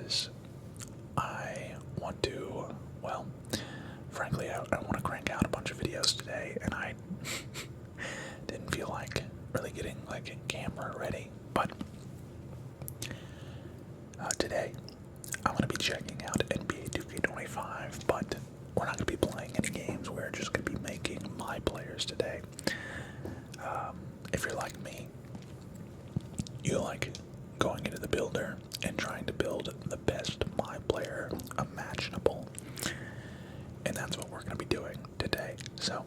because I want to, well, frankly, I want to crank out a bunch of videos today, and I didn't feel like really getting like a camera ready. But today, I'm going to be checking out NBA 2K25, but we're not going to be playing any games. We're just going to be making my players today. If you're like me, you like going into the builder and trying to build the best my player imaginable. And that's what we're going to be doing today. So,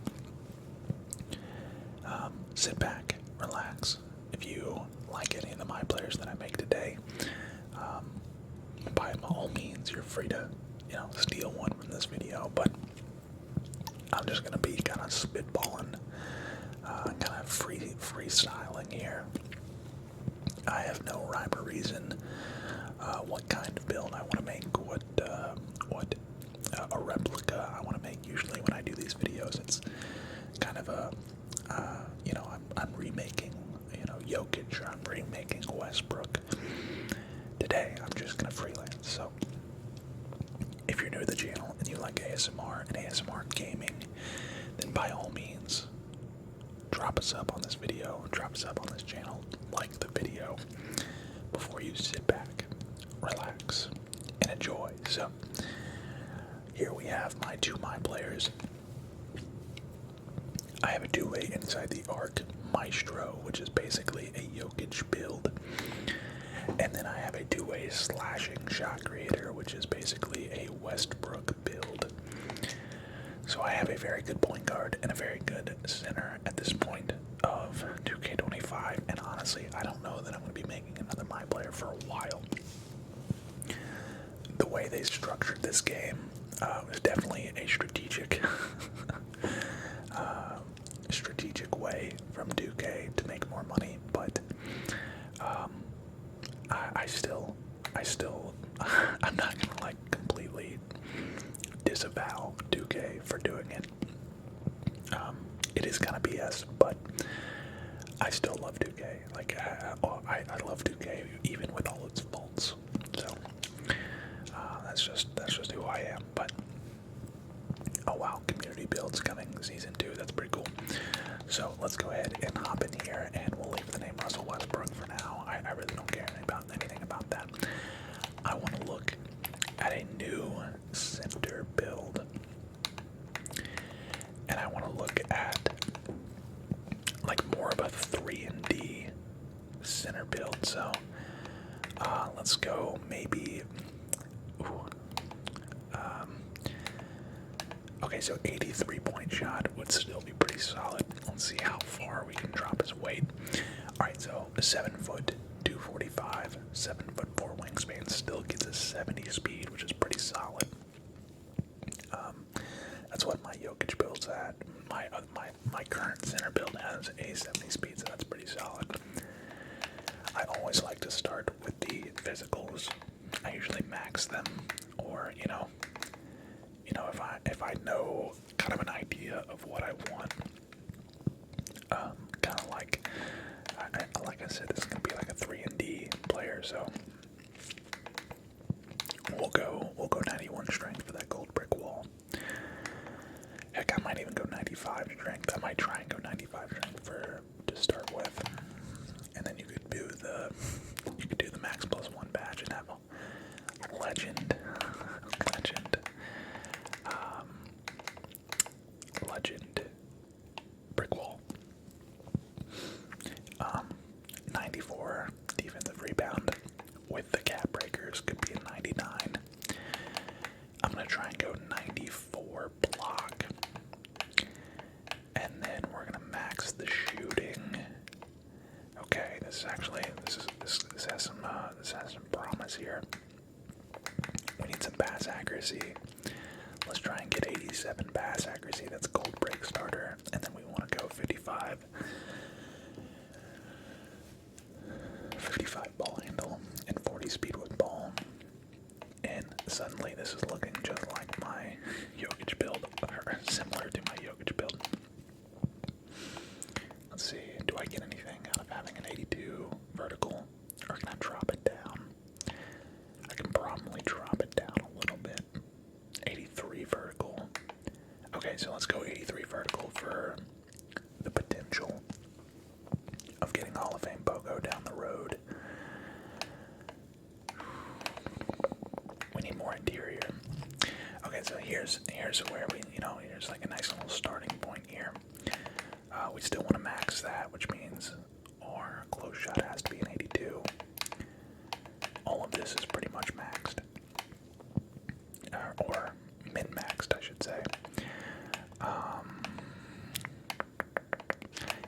sit back, relax. If you like any of the my players that I make today, by all means, you're free to, steal one from this video. But I'm just going to be kind of spitballing, kind of freestyling here. I have no rhyme or reason what kind of build I want to make, what a replica I want to make. Usually when I do these videos, it's kind of a, I'm remaking, Jokic, or I'm remaking Westbrook. Today, I'm just going to freelance. So, if you're new to the channel and you like ASMR and ASMR gaming, then by all means, drop a sub on this video, drop a sub on this channel, like the video, before you sit back, relax, and enjoy. So, here we have my my players. I have a two-way inside the arc Maestro, which is basically a Jokic build. And then I have a two-way slashing shot creator, which is basically a Westbrook build. So I have a very good point guard and a very good center at this point of 2K25. And honestly, I don't know that I'm going to be making another my player for a while. The way they structured this game was definitely a strategic way from 2K to make more money, but I still I'm not gonna like completely disavow 2K for doing it. It is kind of BS, but I still love 2K. Like I love 2K even with all its faults. So that's just who I am. But oh wow, community builds coming season 2. That's pretty cool. So let's go ahead and hop in here, and we'll leave the name Russell Westbrook for now. I really don't care anything about that. I want to look at a new center build, and I want to look at like more of a 3-and-D center build. So let's go maybe. Okay, so 83-point shot would still be pretty solid. Let's see how far we can drop his weight. Alright, so 7 foot, 245, 7'4" wingspan still gets a 70 speed, which is pretty solid. That's what my Jokic build's at. My current center build has a 70 speed, so that's pretty solid. I always like to start with the physicals. I usually max them, or if I know kind of an idea of what I want, kind of like I said, this is gonna be like a 3-and-D player, so we'll go 91 strength for that gold brick wall. Heck, I might even go 95 strength. I might try and go 95 strength to start with, and then you could do the max +1 badge and have a legend brick wall. 94 defensive rebound with the cap breakers could be a 99. I'm gonna try and go 94 block, and then we're gonna max the shooting. Okay, this has some promise here. We need some pass accuracy. Let's try and get 87 pass accuracy. That's gold break starter. And then we want to go 55 ball handle and 40 speed with ball. And suddenly this is looking just like my Jokic build, or similar to my Jokic build. Let's see, do I get anything out of having an 82 vertical, or can I drop it down? I can probably Okay, so here's where we, here's like a nice little starting point here. We still want to max that, which means our close shot has to be an 82. All of this is pretty much maxed. Or min-maxed, I should say.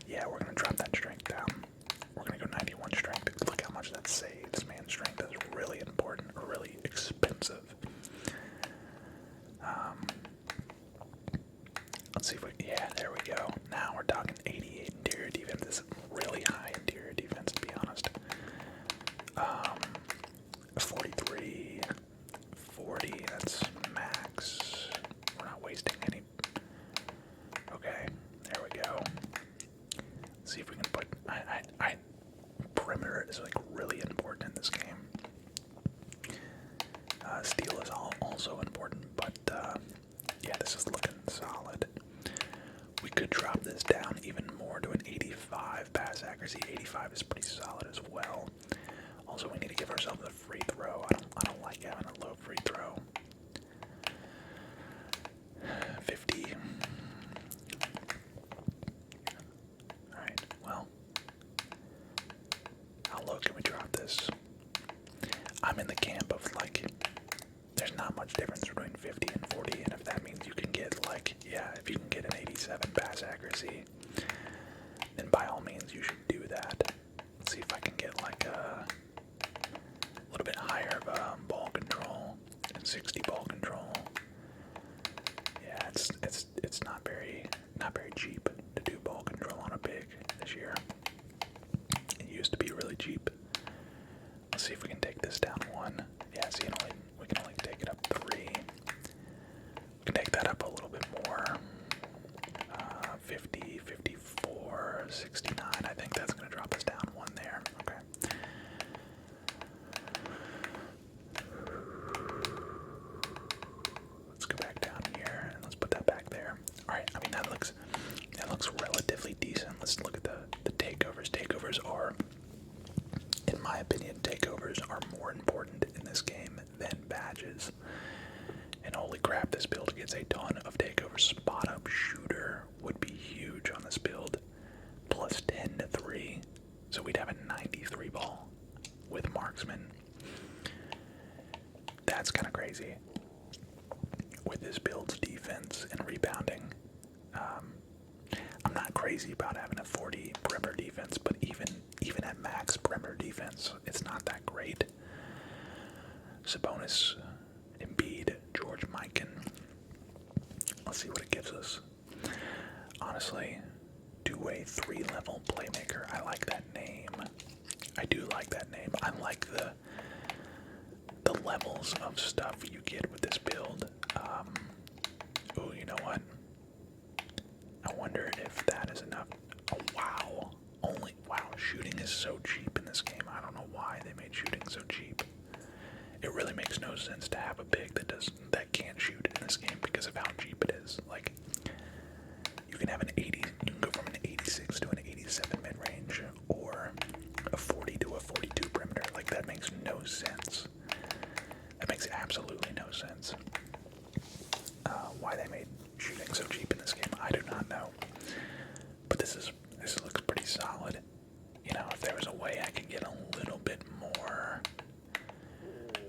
Yeah, we're going to drop that strength down. We're going to go 91 strength. Look how much that saves, man. Strength is really important, or really expensive. Let's see if we, yeah, there we go. Now we're talking 88 interior defense. This is really high interior defense, to be honest. 43, 40, that's max. We're not wasting any. Okay, there we go. Let's see if we can put, perimeter is like really important in this game. Steel is also important, but yeah, this is looking solid. We could drop this down even more to an 85 pass accuracy. 85 is pretty solid as well. Also, we need to give ourselves a free throw. I don't like having a low free throw. 50. Alright, well. How low can we drop this? I'm in the camp of like, there's not much difference between 50 and 40, and if that means you can get like, yeah, if you can get an 87 pass accuracy, then by all means you should do that. Let's see if I can get like a little bit higher of ball control, and 60 ball control. Yeah, it's not very cheap to do ball control on a big this year. It used to be really cheap. Let's see if we can take this down one. Yeah, see, we can only take it up 3. We can take that up a little bit more. 50, 54, 69. I think that's going to drop us down 1 there. Okay. Let's go back down here and let's put that back there. Alright, I mean that looks relatively decent. Let's look at the takeovers. Takeovers are, in my opinion, takeovers are more important in this game than badges. And holy crap, this build gets a ton of takeovers. Spot up shooter would be huge on this build. Plus 10 to 3. So we'd have a 93 ball with marksman. That's kind of crazy. With this build's defense and rebounding. I'm not crazy about having a 40 perimeter defense, but even at max perimeter defense, it's not that great. Sabonis, Embiid, George Mikan. Let's see what it gives us. Honestly, two-way 3-level playmaker. I like that name. I do like that name. I like the levels of stuff you get with this build. Oh, you know what? I wonder if that is enough. Oh, wow. Wow, shooting is so cheap in this game. I don't know why they made shooting so cheap. It really makes no sense to have a big that can't shoot in this game because of how cheap it is. Like, you can have an 80, you can go from an 86 to an 87 mid-range, or a 40 to a 42 perimeter. Like, that makes no sense. That makes absolutely no sense. Why they made shooting so cheap in this game, I do not know. But this looks pretty solid. You know, if there was a way I could get a little bit more,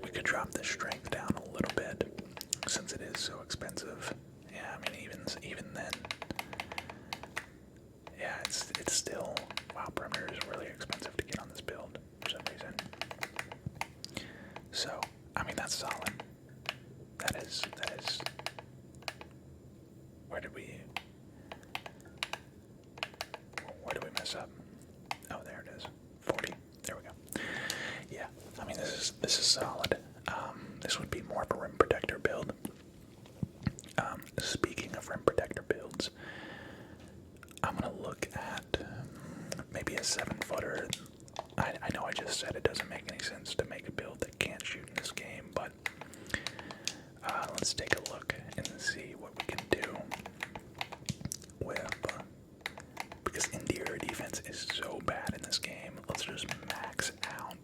we could drop the strength down a little bit, since it is so expensive. Yeah, I mean, even then, yeah, it's still, wow, perimeter is really expensive to get on this build for some reason. So, I mean, that's solid. That is, where did we mess up? Oh, there it is. 40. There we go. Yeah, I mean, this is solid. This would be more of a rim protector build. Speaking of rim protector builds, I'm gonna look at maybe a 7-footer. I know I just said it doesn't make any sense to make a build that can't shoot in this game, but let's take a look and see what we can do with, because interior defense is so bad in this game. Let's just max out.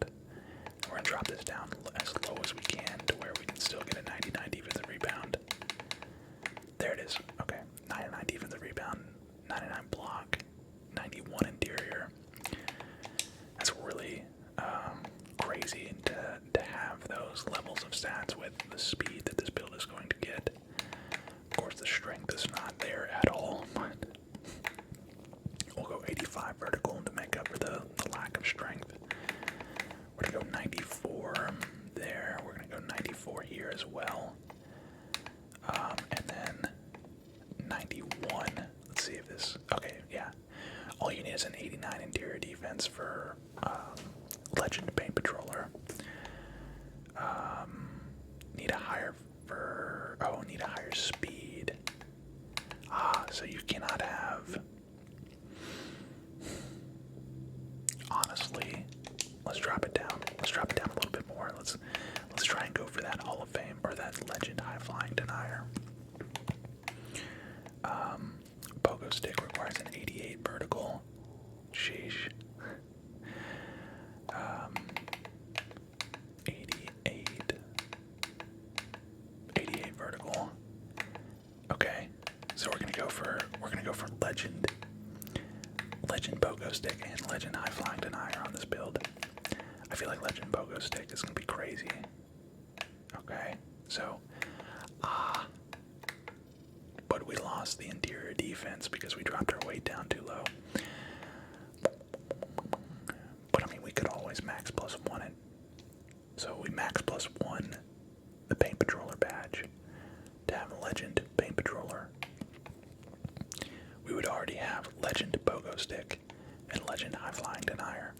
We're gonna drop this down as low as we can to where we can still get a 99 defensive rebound. those levels of stats with the speed that this build is going to get. Of course, the strength is not there at all, but we'll go 85 vertical to make up for the lack of strength. We're going to go 94 there. We're going to go 94 here as well. And then 91. Let's see if this... Okay, yeah. All you need is an 89 interior defense for Legend Paint Patroller. Need a higher for... Oh, need a higher speed. So you cannot have... Honestly, let's drop it down. Let's drop it down a little bit more. Let's try and go for that Hall of Fame or that Legend High Flying Denier. Pogo Stick requires an 88 vertical. Sheesh. 88 vertical. Okay, so we're gonna go for Legend Pogo Stick and Legend High Flying Denier on this build. I feel like Legend Pogo Stick is gonna be crazy. Okay, so but we lost the interior defense because we dropped our weight down too low. But I mean, we could always max +1 it. So we max +1 the Paint Patroller badge to have a Legend Paint Patroller. We would already have Legend Pogo Stick and Legend High Flying Denier.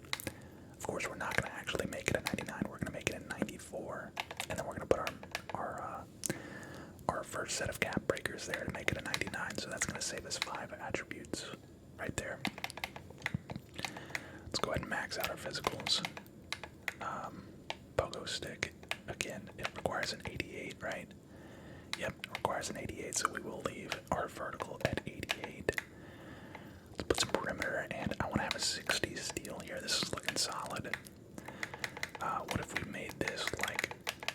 Of course, we're not going to actually make it a 99. We're going to make it a 94, and then we're going to put our first set of cap breakers there to make it a 99. So that's going to save us 5 attributes right there. Let's go ahead and max out our physicals. Pogo Stick, again, it requires an 88, right? Yep, it requires an 88, so we will leave our vertical at 88. Let's put some perimeter, and I want to have a 60 steel here. This is looking solid. What if we made this like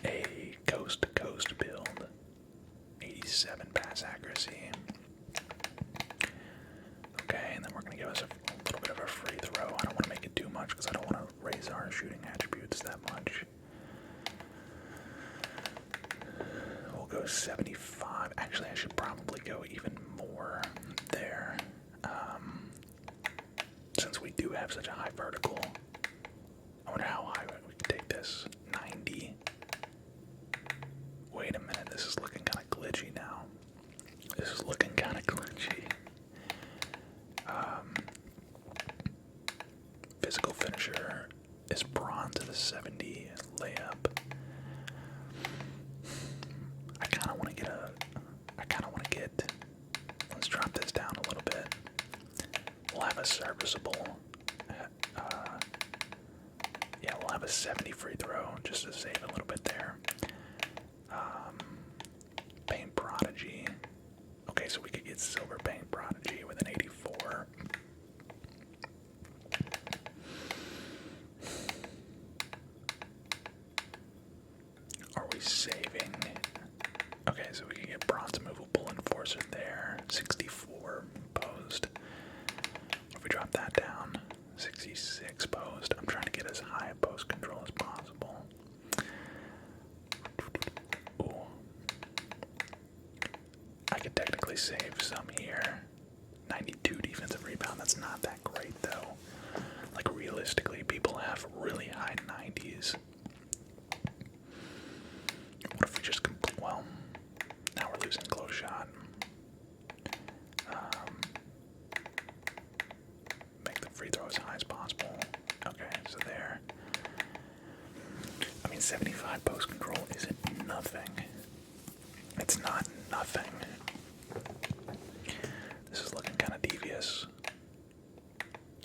a coast-to-coast build? 87 pass accuracy. Okay, and then we're going to give us a little bit of a free throw. I don't want to make it too much because I don't want to raise our shooting attributes that much. We'll go 75. Actually, I should probably go even more there. Since we do have such a high vertical. I wonder how high we can take this. 90. Wait a minute, this is looking kind of glitchy now. This is looking kind of glitchy. Physical finisher is bronze to the 70 layup. I kind of want to get let's drop this down a little bit. We'll have a serviceable, yeah, we'll have a 70 free throw just to save a little bit there. Paint Prodigy. Okay, so we could get Silver Paint Prodigy with an 84. Are we saving? Okay, so we can get Bronze Movable Enforcer there. 64 posed. If we drop that down, 66 post. I'm trying to get as high a post control as possible. Ooh. I could technically save some here. 92 defensive rebound. That's not that great though. Like realistically, people have really high 90s. What if we just well, now we're losing close shot. Make the free throw as high as possible. Okay, so there. I mean, 75 post control isn't nothing. It's not nothing. This is looking kind of devious.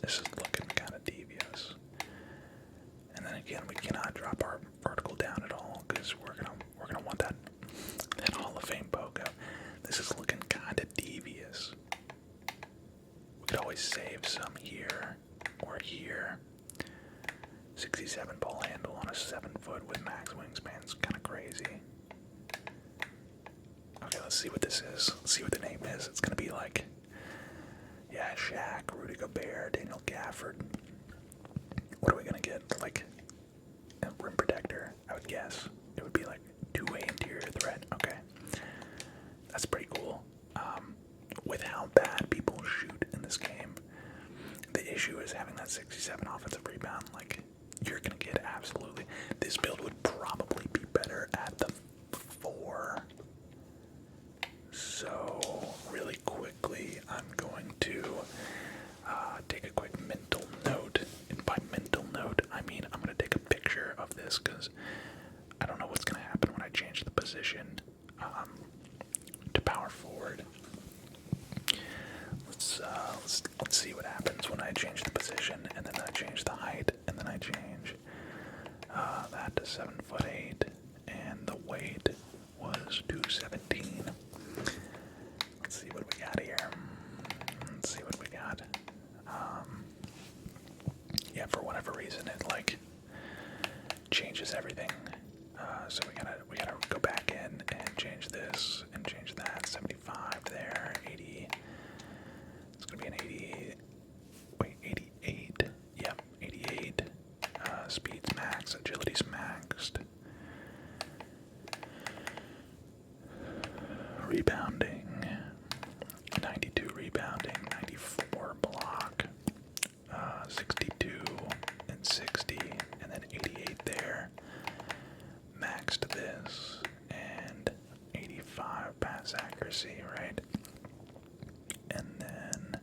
This is looking kind of devious. And then again, we cannot drop our vertical down at all because we're gonna want that Hall of Fame pogo. This is looking kind of devious. We could always save some here or here. 67 ball handle on a 7-foot with max wingspan is kind of crazy. Okay, let's see what this is. Let's see what the name is. It's gonna be like, yeah, Shaq, Rudy Gobert, Daniel Gafford. What are we gonna get? Like rim protector, I would guess. It would be like two-way interior threat. Okay. That's pretty cool. With how bad people shoot in this game, the issue is having that 67 offensive rebound. Like, you're going to get absolutely... This build would probably be better at the 4. So, really quickly, I'm going to take a quick mental note. And by mental note, I mean I'm going to take a picture of this because I don't know what's going to happen when I change the position to power forward. Let's see what happens when I change the position, and then I change the height, and then I change that to 7'8", and the weight was 217. Let's see what we got here. Let's see what we got. Yeah, for whatever reason, it like changes everything. So we gotta go back in and change this and change that. 75 there, 80. It's gonna be an 80. Wait, 88. Yep, 88. Speed's max, agility's maxed. Rebounding, 92 rebounding, 94 block, 62 and 60, and then 88 there. Maxed this, and 85 pass accuracy, right? And then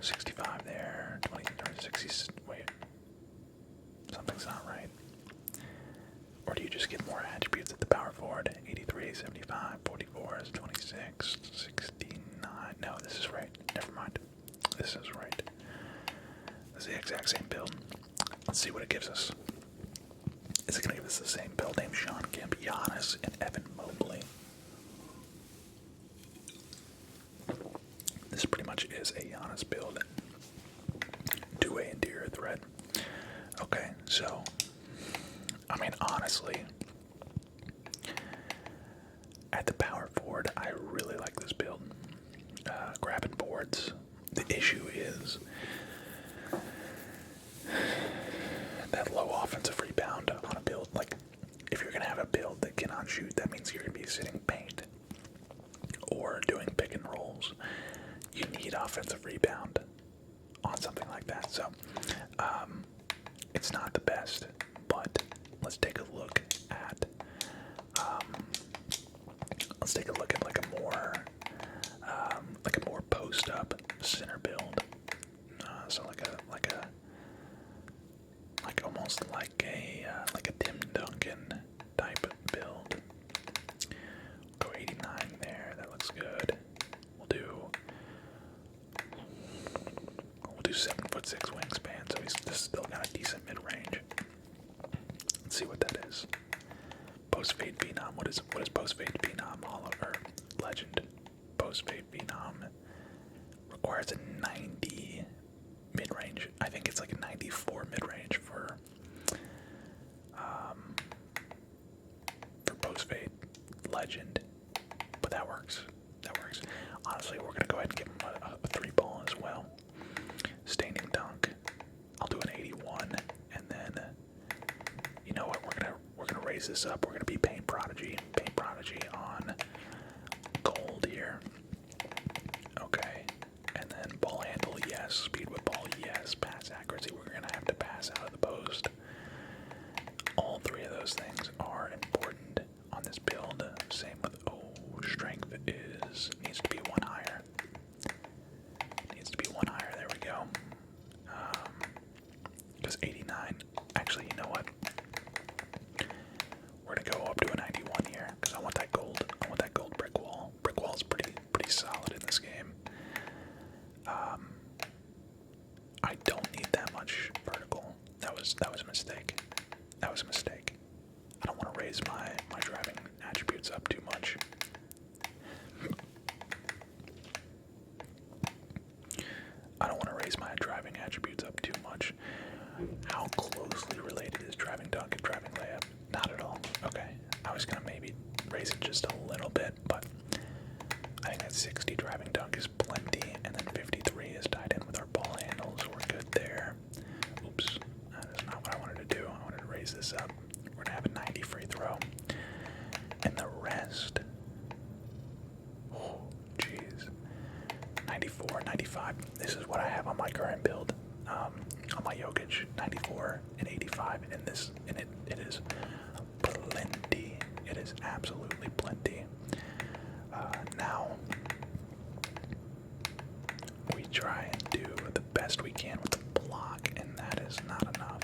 65 there, 20, 60, wait, something's not right. Or do you just get more attributes at the power forward? 83, 75, 44 is 26, 69. No, this is right. Never mind. This is right. This is the exact same build. Let's see what it gives us. Is it going to give us the same build named Sean Kemp, Giannis, and Evan Mobley? This pretty much is a Giannis build. Two-way interior threat. Okay, so, I mean, honestly, at the power forward, I really like this build. Grabbing boards. The issue is that low offensive rebound on a build. Like, if you're going to have a build that cannot shoot, that means you're going to be sitting paint or doing pick and rolls. You need offensive rebound on something like that. So, it's not the best, but let's take a look at like a more post-up center build. So almost like a Tim Duncan type build. Go 89 there. That looks good. We'll do 7'6" wingspan. So this still got a decent mid-range. Let's see what that is. Post-fade Phenom. What is post-fade Phenom? Hollow or Legend. Post-fade Phenom requires a 90 mid-range. I think it's like a 94 mid-range for post-fade Legend. But that works. That works. Honestly, we're gonna go ahead and give him a 3-ball as well. Staining dunk. I'll do an 81, and then you know what? We're gonna raise this up. We're gonna be Paint Prodigy on gold here. Okay, and then ball handle, yes. Speed with ball, yes. Pass accuracy, we're gonna have to pass out of the post. All three of those things are important on this build. Same with strength needs to be one higher. Needs to be one higher. There we go. Because 89. Actually, you know what? We're gonna go up to a 91 here because I want that gold. I want that gold brick wall. Brick wall is pretty solid in this game. I don't need that much vertical. That was a mistake. That was a mistake. I don't want to raise my driving attributes up too much. I don't want to raise my driving attributes up too much. How closely related is driving dunk and driving layup? Not at all. Okay. I was going to maybe raise it just a little bit, but I think that 60 driving dunk is plenty, and then 53 is tied in with our ball handles. We're good there. Oops. That is not what I wanted to do. I this up. We're gonna have a 90 free throw. And the rest, oh, jeez, 94, 95. This is what I have on my current build. On my Jokic, 94 and 85, and it is plenty. It is absolutely plenty. Now we try and do the best we can with the block, and that is not enough.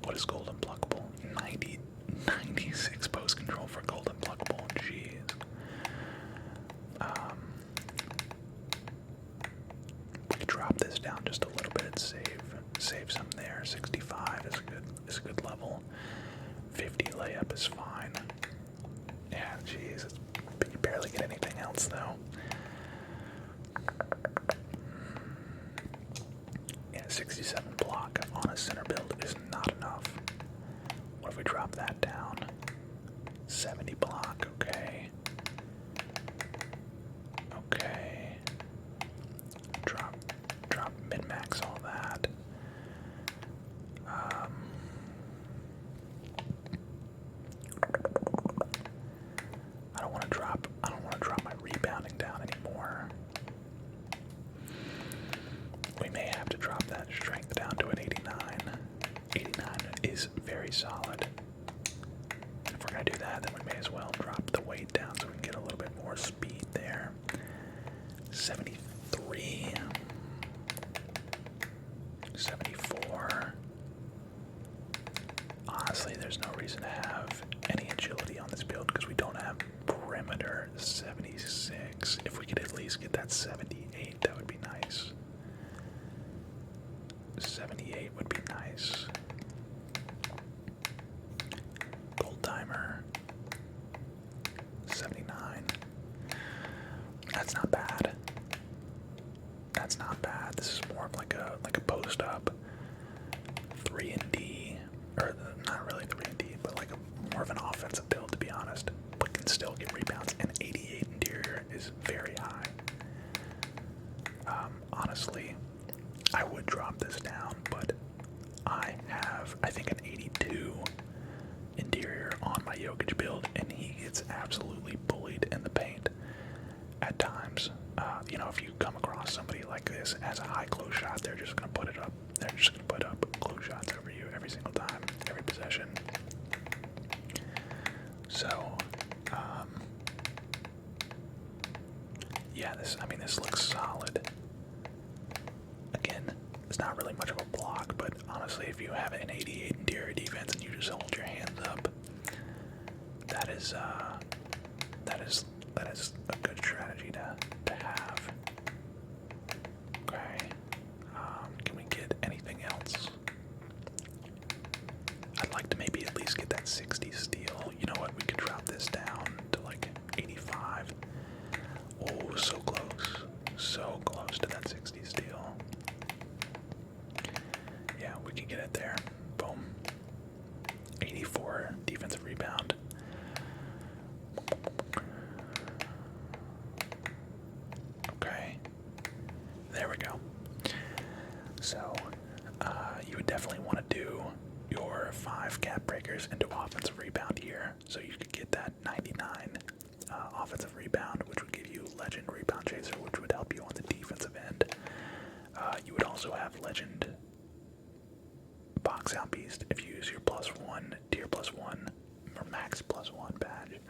What is gold unblockable? 96 post control for gold unblockable. Jeez. We could drop this down just a little bit, save some there. 65 is a good level. 50 layup is fine. Yeah, jeez, you barely get anything else though. Yeah, 67 block on a center build is not enough. What if we drop that down? 70 block, okay. Okay. Drop min-max all that. I don't want to drop my rebounding down anymore. We may have to drop that strength down to an 89. 89 is very solid. If we're gonna do that, then we may as well drop the weight down so we can get a little bit more speed there. 73. 74. Honestly, there's no reason to have any agility on this build because we don't have perimeter. 76. If we could at least get that 78, that would be nice. 78 would be nice. Gold timer. 79. That's not bad. That's not bad. This is more of like a post up 3 and D, or not really 3 and D, but like more of an offensive build to be honest. But can still get rebounds, and 88 interior is very high. Honestly, I would drop this down, but I have, I think, an 82 interior on my Jokic build, and he gets absolutely bullied in the paint at times. You know, if you come across somebody like this as a high close shot, they're just going to put it up. They're just going to put up close shots over you every single time, every possession. So, yeah, this looks solid. Again, it's not really much of a block, but honestly, if you have an 88 interior defense and you just hold your hands up, that is a good strategy to have. Okay. Can we get anything else? I'd like to maybe at least get that 60 steal. You know what? We could drop this down to like 85. Oh, so close. So close to that 60 steal. Yeah, we can get it there. Boom. 84 defensive rebound. Okay. There we go. So, you would definitely want to do your 5 gap breakers into offensive rebound here, so you could get that 99 offensive rebound, which would give you legend rebound chaser, which would help you on the defensive end. You would also have legend box out beast if you use your +1, tier +1, or max +1 badge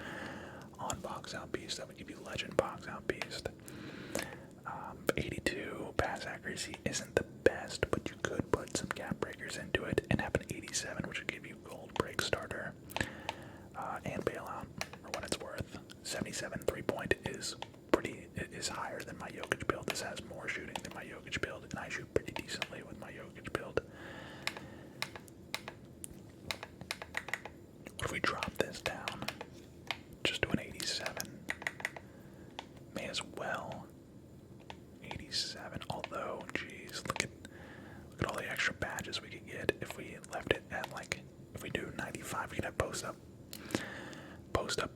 on box out beast. That would give you legend box out beast. 82 pass accuracy isn't the best, but you could put some gap breakers into it and have an 87, which would give you gold break starter and bailout for what it's worth. 77 3-point is higher than my Jokic build. This has more shooting than my Jokic build, and I shoot pretty decently with my Jokic build. What if we drop this down just to an 87? May as well. 87, although, geez, look at all the extra badges we could get if we left it at, like, if we do 95, we could have post up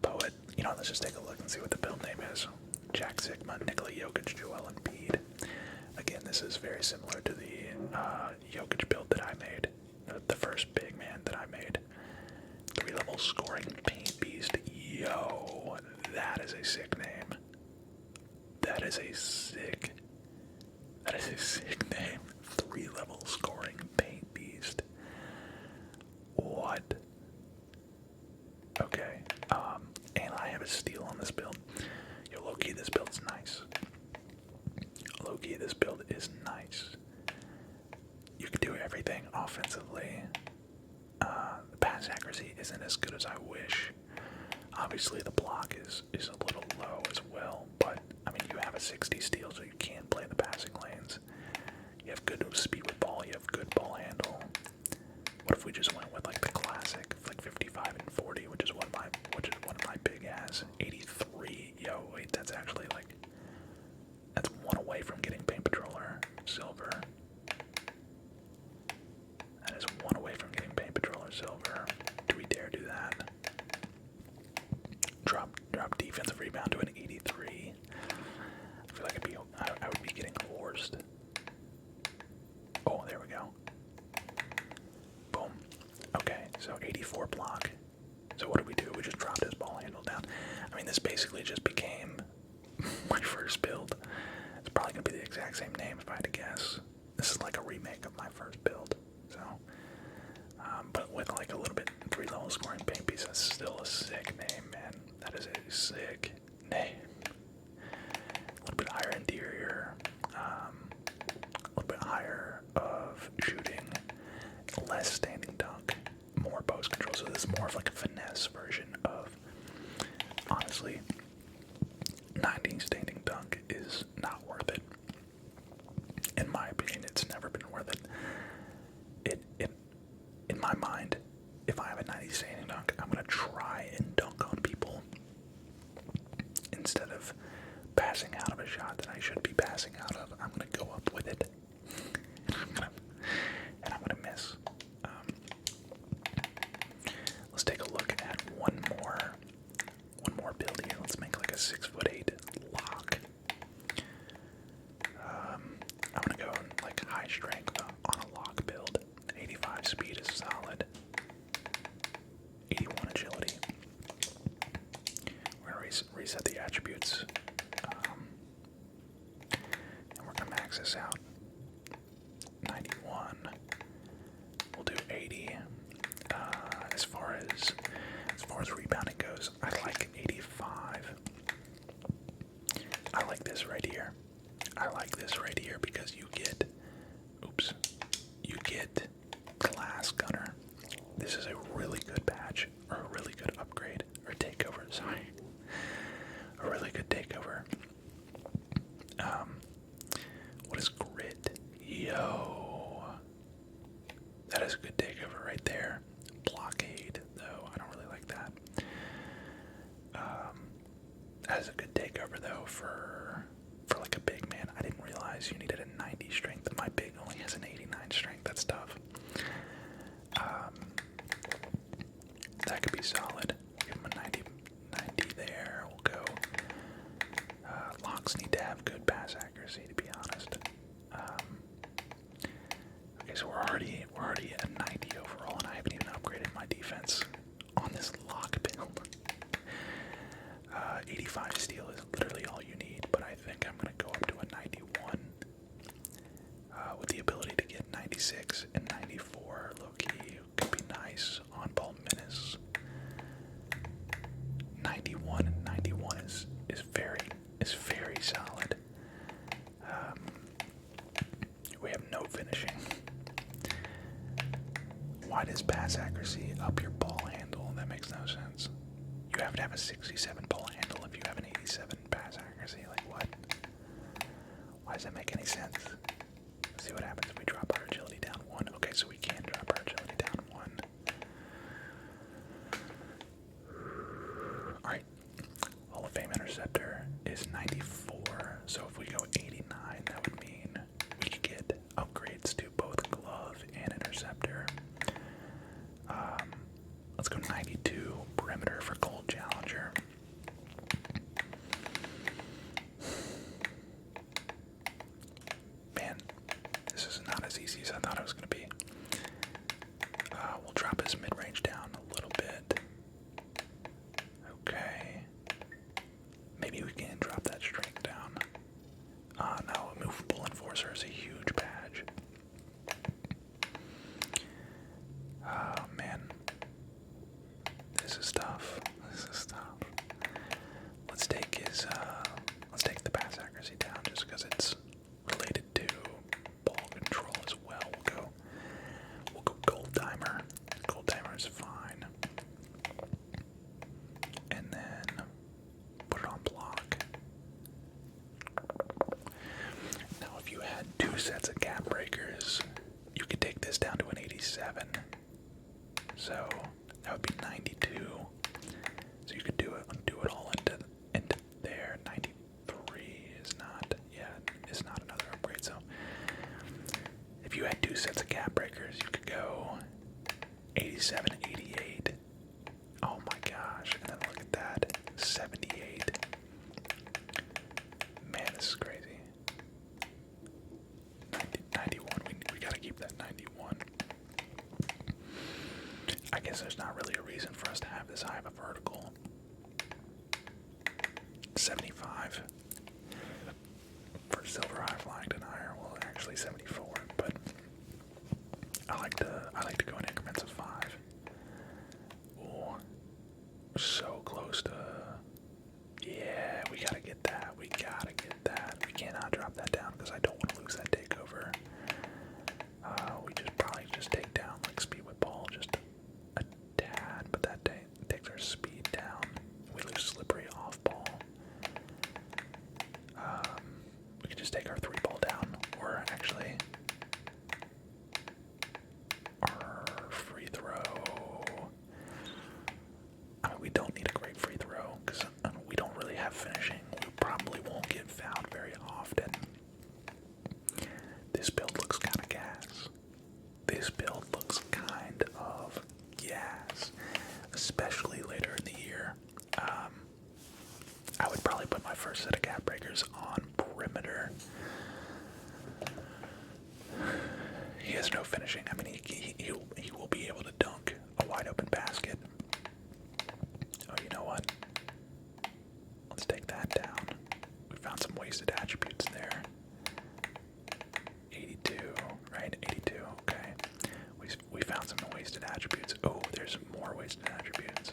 poet. You know, let's just take a look and see what the build name is. Jack Sigma, Nikola Jokic, Joel Embiid. Again, this is very similar to the Jokic build that I made. The first big man that I made. 3-level scoring paint beast. Yo, that is a sick name. That is a sick name. 3-level scoring paint beast. What? Okay. And I have a steal on this build. Yo, low-key, this build's nice. Low-key, this build is nice. You can do everything offensively. The pass accuracy isn't as good as I wish. Obviously, the block is a little low as well, but I mean, you have a 60 steal, so you can play the passing lanes. You have good speed with ball. You have good ball handle. What if we just went with like the classic, like 55 and 40, which is one of my big ass 83. Yo, wait, that's actually like that's one away from getting Paint Patroller silver. That is one away from getting Paint Patroller silver. Do we dare do that? Drop defensive rebound to an 83. I feel like I would be getting forced. Oh, there we go. Boom. Okay, so 84 block. So what did we do? We just dropped his ball handle down. I mean, this basically just became my first build. It's probably gonna be the exact same name if I had to guess. This is like a remake of my first build. So, but with like a little bit 3-level scoring paint piece, that's still a sick name, man. That is a sick name. A little bit higher interior, a little bit higher of shooting, less standing dunk, more post control. So this is more of like a finesse version of, honestly, 90 standing dunk is not worth it. In my opinion, it's never been worth it. In my mind, if I have a 90 standing dunk, I'm gonna try and dunk on people instead of passing out of a shot that I should be passing out of. I'm gonna go up with it, and I'm gonna miss. Let's take a look at one more build here. Let's make like a 6'8" lock. I'm gonna go like high strength on a lock build. 85 speed is solid. 81 agility. We're gonna reset the attributes, and we're gonna max this out. 91. We'll do 80. As far as rebounding goes, I like 85. I like this right here. I like this right here because you get, you get Glass Gunner. This is a really good badge, or a really good upgrade, or takeover, sorry. A really good takeover. What is Grit? Yo. That is a good takeover right there. Blockade, though, I don't really like that. That is a good takeover, though, for like a big man. I didn't realize you needed a 90 strength. My big only has an 89 strength. That's tough. That could be solid. Give him a 90 there. We'll go. Locks need to have good pass accuracy, to be honest. Okay, so we're already at 90 overall, and I haven't even upgraded my defense on this lock build. 85 steel is literally all you need, but I think I'm gonna go up to a 91 with the ability to get 96 and 94. Low-key could be nice. On-ball menace. 91 is very solid. We have no finishing. Why does pass accuracy up your ball handle? That makes no sense. You have to have a 67 ball handle if you have an 87 pass accuracy. Like what? Why does that make any sense? Let's see what happens if we drop our agility down 1. Okay, so we can drop our agility down 1. Alright. Hall of Fame interceptor is 94. So if we go 89, that would mean we could get upgrades to both glove and interceptor. Let's go 92 perimeter for Cold Challenger. Man, this is not as easy So that would be 92. So you could do it all into there. 93 is not, yeah, it's not another upgrade. So if you had two sets of gap breakers, you could go 87, 88. Oh my gosh! And then look at that, 78. Man, this is crazy. 91. We gotta keep that 91. I guess there's not really a reason for us to have this high of a vertical. 75 for silver high flying denier. Well, actually 74, but I like to go in increments of 5. Ooh, so close to. Yeah, we gotta get that. We gotta get that. We cannot drop that down because I don't want to lose that takeover. We probably just take down like speed with ball just a tad, but that takes our speed down. We lose slippery off ball. We could just take our 3 ball down, or actually our free throw. I mean, we don't need a great free throw because we don't really have finishing. We probably won't get fouled very often. This build looks kind of gas. This build looks kind of gas, especially later in the year. I would probably put my first set of gap breakers on perimeter. He has no finishing. I mean, he will be able to dunk a wide open basket. Oh, you know what? Let's take that down. We found some wasted attributes there. 82, right? 82, okay. We found some wasted attributes. Oh, there's more wasted attributes.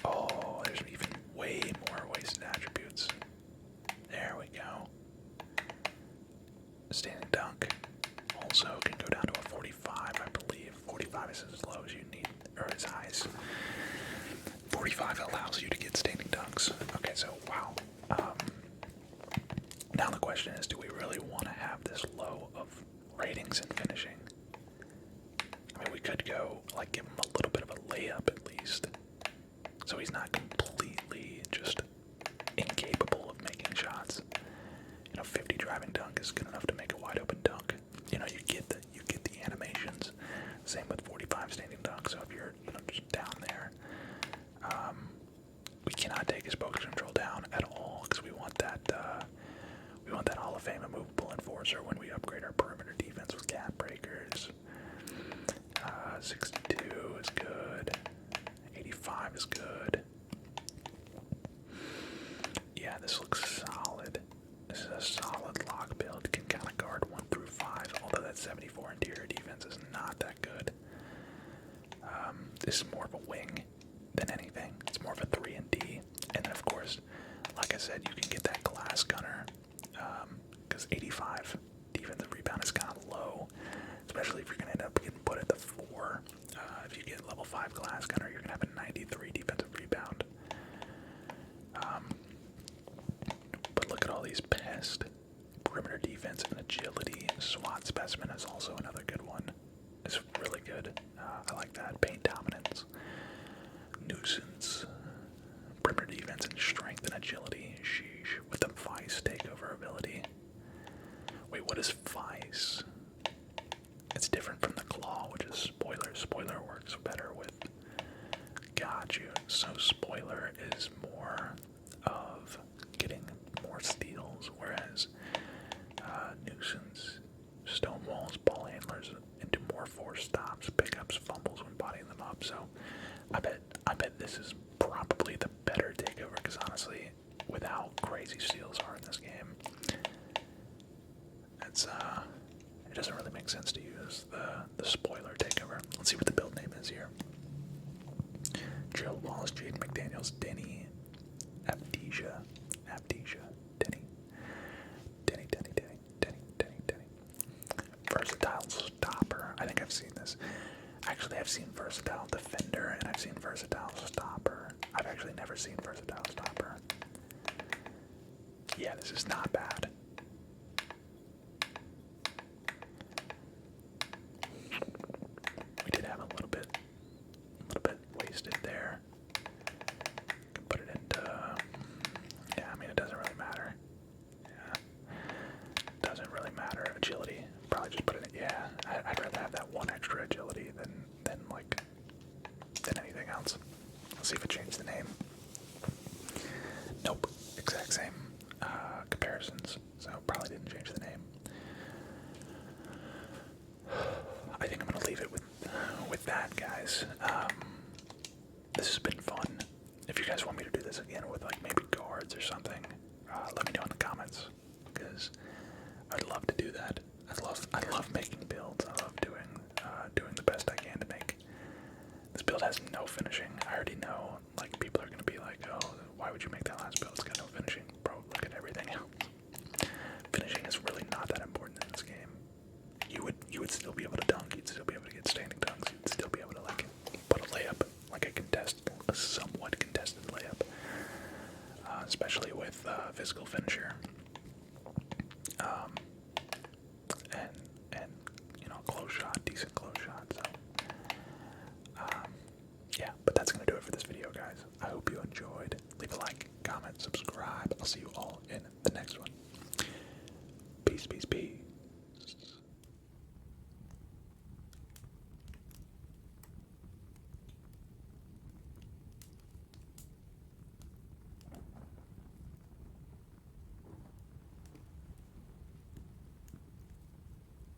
Oh, there's even way more wasted attributes. There we go. Standing dunk also can go down to a 45, I believe. 45 is as low as you need, or as high as 45 allows you to get standing dunks. Okay, so wow. Now the question is, do we really want to have this low of ratings and finishing? I mean, we could go, like, give him a little bit of a layup at least. So he's not completely just incapable of making shots. 50 driving dunk is good enough to make a wide open dunk. You get the animations. Same with 45 standing dunk. So if you're just down there, we cannot take his poker control down at all because we want that Hall of Fame immovable enforcer when we upgrade our perimeter defense with gap breakers. 62 is good. 85 is good. Yeah, this looks solid. This is a solid lock build. Can kind of guard 1 through 5, although that 74 interior defense is not that good. This is more of a wing than anything. It's more of a 3 and D. And then, of course, like I said, you can get that glass gunner because 85 defensive rebound is kind of low, especially if you're going to end up getting put at the 4. If you get level 5 glass gunner, you're going to have a 93 defensive rebound. But look at all these pest. Perimeter defense and agility. SWAT specimen is also another good one. It's really good. I like that. Paint dominance. Nuisance. Perimeter defense and strength and agility. Sheesh. With the vice takeover ability. Wait, what is vice? It's different from the claw, which is spoiler. Spoiler works better with. Got you. So spoiler is more of getting more steals, whereas nuisance, stone walls, ball handlers, and do more force stops, pickups, fumbles when bodying them up. So I bet this is probably the better takeover because honestly, with how crazy steals are in this game, it doesn't really make sense to use the spoiler takeover. Let's see what the build name is here. Gerald Wallace, Jaden McDaniels, Denny, Abdesia, Denny. Versatile stopper. I think I've seen this. Actually, I've seen versatile defender and I've seen versatile stopper. I've actually never seen versatile stopper. Yeah, this is not bad. We did have a little bit see if it changed the name. Nope, exact same comparisons, so probably didn't change the name. I think I'm gonna leave it with that, guys. This has been fun. If you guys want me to do this again with like maybe guards or something, let me know in the comments, because I'd love to do that. I love making builds. I love doing the best I can to make. This build has no finishing. I already know, like, people are gonna be like, oh, why would you make that last build? It's got no finishing. Bro, look at everything else. Finishing is really not that important in this game. You would still be able to dunk, you'd still be able to get standing dunks, you'd still be able to like put a layup, like a somewhat contested layup. Especially with physical finisher. And you know, close shot, decent close shot. So yeah, but that's gonna do it for this video, guys. I hope you enjoyed. Leave a like, comment, subscribe. I'll see you all in the next one. Peace, peace, peace.